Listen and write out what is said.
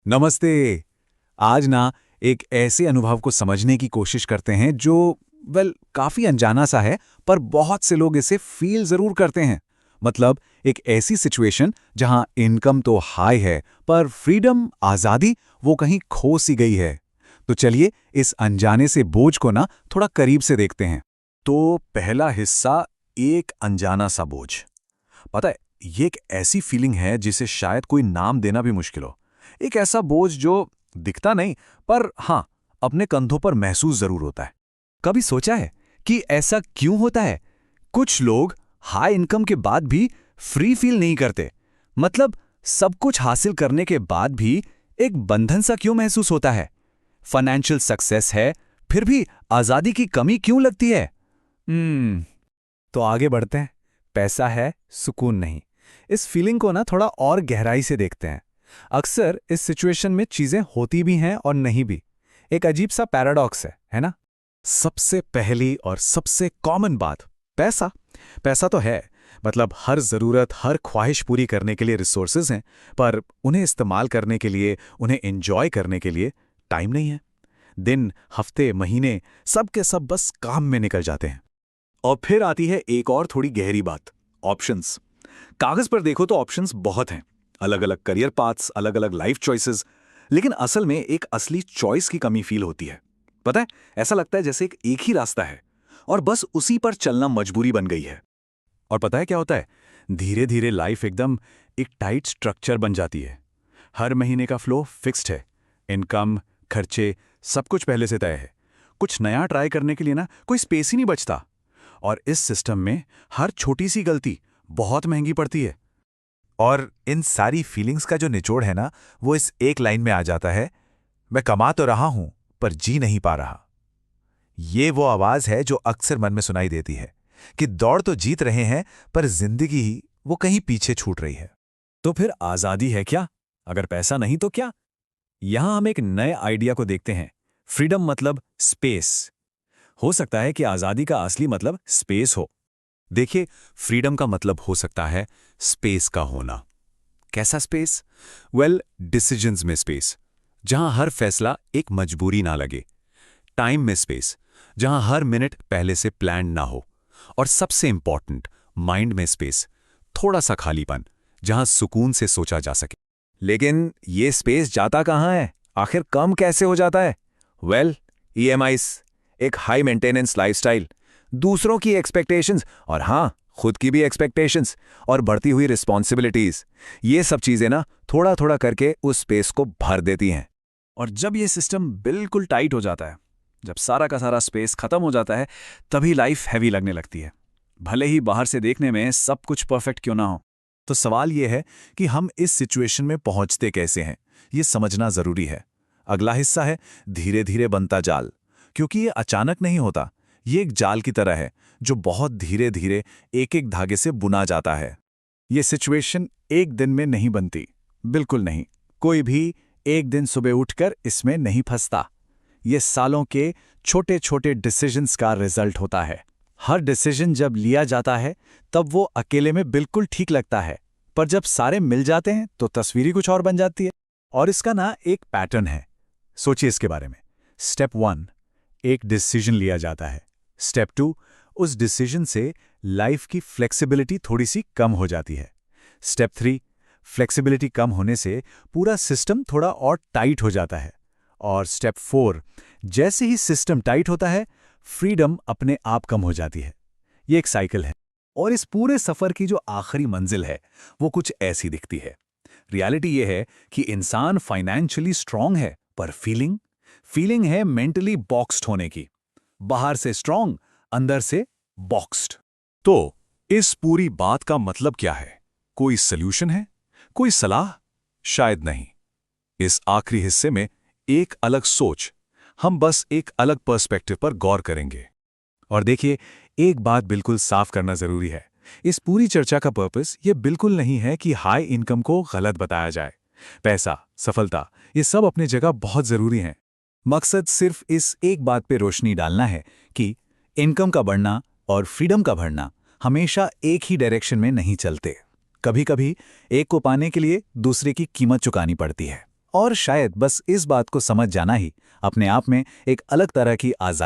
नमस्ते। आज ना एक ऐसे अनुभव को समझने की कोशिश करते हैं जो काफी अनजाना सा है, पर बहुत से लोग इसे फील जरूर करते हैं। मतलब एक ऐसी सिचुएशन जहां इनकम तो हाई है, पर फ्रीडम, आजादी वो कहीं खो सी गई है। तो चलिए इस अनजाने से बोझ को ना थोड़ा करीब से देखते हैं। तो पहला हिस्सा, एक अनजाना सा बोझ। पता है, ये एक ऐसी फीलिंग है जिसे शायद कोई नाम देना भी मुश्किल हो। एक ऐसा बोझ जो दिखता नहीं, पर हाँ, अपने कंधों पर महसूस जरूर होता है। कभी सोचा है कि ऐसा क्यों होता है? कुछ लोग हाई इनकम के बाद भी फ्री फील नहीं करते। मतलब सब कुछ हासिल करने के बाद भी एक बंधन सा क्यों महसूस होता है? फाइनेंशियल सक्सेस है, फिर भी आजादी की कमी क्यों लगती है? तो आगे बढ़ते हैं। पैसा है, सुकून नहीं। इस फीलिंग को ना थोड़ा और गहराई से देखते हैं। अक्सर इस सिचुएशन में चीजें होती भी हैं और नहीं भी। एक अजीब सा पैराडॉक्स है ना? सबसे पहली और सबसे कॉमन बात, पैसा। पैसा तो है, मतलब हर जरूरत, हर ख्वाहिश पूरी करने के लिए रिसोर्सेज हैं, पर उन्हें इस्तेमाल करने के लिए, उन्हें एंजॉय करने के लिए टाइम नहीं है। दिन, हफ्ते, महीने सब के सब बस काम में निकल जाते हैं। और फिर आती है एक और थोड़ी गहरी बात, ऑप्शंस। कागज पर देखो तो ऑप्शंस बहुत हैं, अलग अलग करियर पाथ्स, अलग अलग लाइफ चॉइसेस, लेकिन असल में एक असली चॉइस की कमी फील होती है। पता है, ऐसा लगता है जैसे एक ही रास्ता है और बस उसी पर चलना मजबूरी बन गई है। और पता है क्या होता है? धीरे धीरे लाइफ एकदम एक टाइट स्ट्रक्चर बन जाती है। हर महीने का फ्लो फिक्स्ड है, इनकम, खर्चे, सब कुछ पहले से तय है। कुछ नया ट्राई करने के लिए ना कोई स्पेस ही नहीं बचता। और इस सिस्टम में हर छोटी सी गलती बहुत महंगी पड़ती है। और इन सारी फीलिंग्स का जो निचोड़ है ना, वो इस एक लाइन में आ जाता है, मैं कमा तो रहा हूं पर जी नहीं पा रहा। ये वो आवाज है जो अक्सर मन में सुनाई देती है कि दौड़ तो जीत रहे हैं, पर जिंदगी ही वो कहीं पीछे छूट रही है। तो फिर आजादी है क्या? अगर पैसा नहीं तो क्या? यहां हम एक नए आइडिया को देखते हैं। फ्रीडम मतलब स्पेस। हो सकता है कि आजादी का असली मतलब स्पेस हो। देखिए, फ्रीडम का मतलब हो सकता है स्पेस का होना। कैसा स्पेस? डिसीजंस में स्पेस, जहां हर फैसला एक मजबूरी ना लगे। टाइम में स्पेस, जहां हर मिनट पहले से प्लान ना हो। और सबसे इंपॉर्टेंट, माइंड में स्पेस, थोड़ा सा खालीपन, जहां सुकून से सोचा जा सके। लेकिन ये स्पेस जाता कहां है? आखिर कम कैसे हो जाता है? ईएमआईज, एक हाई मेंटेनेंस लाइफस्टाइल, दूसरों की एक्सपेक्टेशंस, और हाँ, खुद की भी एक्सपेक्टेशंस, और बढ़ती हुई रिस्पॉन्सिबिलिटीज। ये सब चीजें ना थोड़ा थोड़ा करके उस स्पेस को भर देती हैं। और जब ये सिस्टम बिल्कुल टाइट हो जाता है, जब सारा का सारा स्पेस खत्म हो जाता है, तभी लाइफ हैवी लगने लगती है। भले ही बाहर से देखने में सब कुछ परफेक्ट क्यों ना हो। तो सवाल यह है कि हम इस सिचुएशन में पहुंचते कैसे हैं, ये समझना जरूरी है। अगला हिस्सा है धीरे धीरे बनता जाल। क्योंकि ये अचानक नहीं होता, ये एक जाल की तरह है जो बहुत धीरे धीरे एक एक धागे से बुना जाता है। ये सिचुएशन एक दिन में नहीं बनती, बिल्कुल नहीं। कोई भी एक दिन सुबह उठकर इसमें नहीं फंसता। ये सालों के छोटे छोटे डिसीजंस का रिजल्ट होता है। हर डिसीजन जब लिया जाता है तब वो अकेले में बिल्कुल ठीक लगता है, पर जब सारे मिल जाते हैं तो तस्वीर ही कुछ और बन जाती है। और इसका ना एक पैटर्न है। सोचिए इसके बारे में। स्टेप 1, एक डिसीजन लिया जाता है। स्टेप 2, उस डिसीजन से लाइफ की फ्लेक्सिबिलिटी थोड़ी सी कम हो जाती है। स्टेप 3, फ्लेक्सिबिलिटी कम होने से पूरा सिस्टम थोड़ा और टाइट हो जाता है। और स्टेप 4, जैसे ही सिस्टम टाइट होता है, फ्रीडम अपने आप कम हो जाती है। ये एक साइकिल है। और इस पूरे सफर की जो आखिरी मंजिल है, वो कुछ ऐसी दिखती है। रियलिटी ये है कि इंसान फाइनेंशियली स्ट्रांग है, पर फीलिंग है मेंटली बॉक्स्ड होने की। बाहर से स्ट्रांग, अंदर से बॉक्स्ड। तो इस पूरी बात का मतलब क्या है? कोई सल्यूशन है? कोई सलाह? शायद नहीं। इस आखिरी हिस्से में एक अलग सोच, हम बस एक अलग पर्सपेक्टिव पर गौर करेंगे। और देखिए, एक बात बिल्कुल साफ करना जरूरी है। इस पूरी चर्चा का पर्पस ये बिल्कुल नहीं है कि हाई इनकम को गलत बताया जाए। पैसा, सफलता, ये सब अपनी जगह बहुत जरूरी हैं। मकसद सिर्फ इस एक बात पे रोशनी डालना है कि इनकम का बढ़ना और फ्रीडम का बढ़ना हमेशा एक ही डायरेक्शन में नहीं चलते। कभी कभी एक को पाने के लिए दूसरे की कीमत चुकानी पड़ती है। और शायद बस इस बात को समझ जाना ही अपने आप में एक अलग तरह की आज़ादी